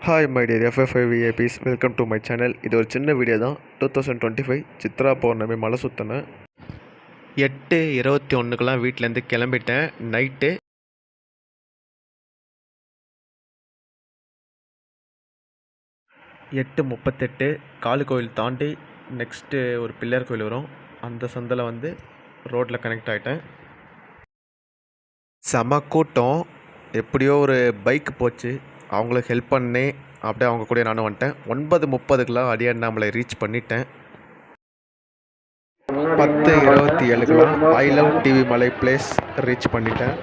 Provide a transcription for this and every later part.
Hi my dear FFI VIPs, welcome to my channel. இது ஒரு சின்ன வீடியோ தான். 2025 சித்ரா பௌர்ணமி மலை சுற்றினேன். 8:21க்கெலாம் வீட்டிலேருந்து கிளம்பிட்டேன். நைட்டு 8:38 காளி கோயில் தாண்டி நெக்ஸ்ட்டு ஒரு பிள்ளையார் கோயில் வரும். அந்த சந்தில் வந்து ரோட்டில் கனெக்ட் ஆகிட்டேன். செம கூட்டம். எப்படியோ ஒரு பைக் போச்சு, அவங்களுக்கு ஹெல்ப் பண்ணி அப்படியே அவங்க கூட நானும் வந்துட்டேன். 9:30க்கெலாம் அடியாண்ணாமலை ரீச் பண்ணிட்டேன். 10:27க்கெலாம் ஐ லவ் டிவி மலை பிளேஸ் ரீச் பண்ணிட்டேன்.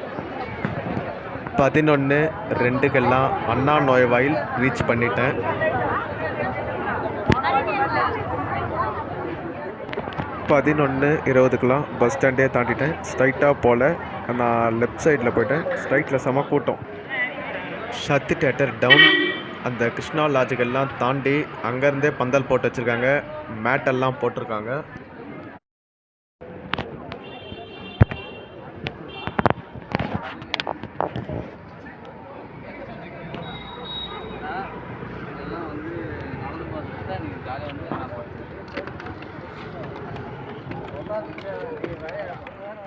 11:02க்கெல்லாம் அண்ணா நோய்வாயில் ரீச் பண்ணிட்டேன். 11:20க்கெலாம் பஸ் ஸ்டாண்டே தாண்டிட்டேன். ஸ்ட்ரைட்டாக போல் நான் லெஃப்ட் சைடில் போயிட்டேன். ஸ்ட்ரைட்டில் செம கூட்டம். சக்தி தேட்டர் டவுன் அந்த கிருஷ்ணா லாட்ஜுக்கெல்லாம் தாண்டி அங்கேருந்தே பந்தல் போட்டு வச்சுருக்காங்க, மேட்டெல்லாம் போட்டிருக்காங்க.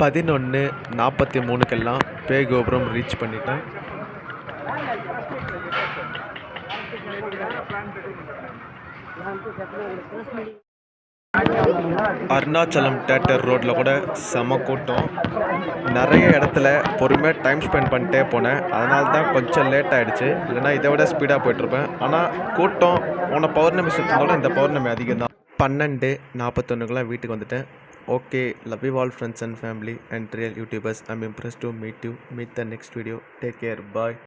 பதினொன்று 43க்கெல்லாம் பேய் கோபுரம் ரீச் பண்ணிட்டேன். அருணாச்சலம் தேட்டர் ரோட்டில் கூட செம கூட்டம். நிறைய இடத்துல பொறுமையாக டைம் ஸ்பெண்ட் பண்ணிட்டே போனேன், அதனால தான் கொஞ்சம் லேட் ஆகிடுச்சு. இல்லைனா இதை விட ஸ்பீடாக போயிட்டுருப்பேன். ஆனால் கூட்டம் போன பௌர்ணமி சுற்றினாலும் இந்த பௌர்ணமி அதிகம் தான். 12:41க்கெலாம் வீட்டுக்கு வந்துட்டேன். Okay, love you all friends and family and real YouTubers. I'm impressed to meet you. Meet the next video. Take care. Bye.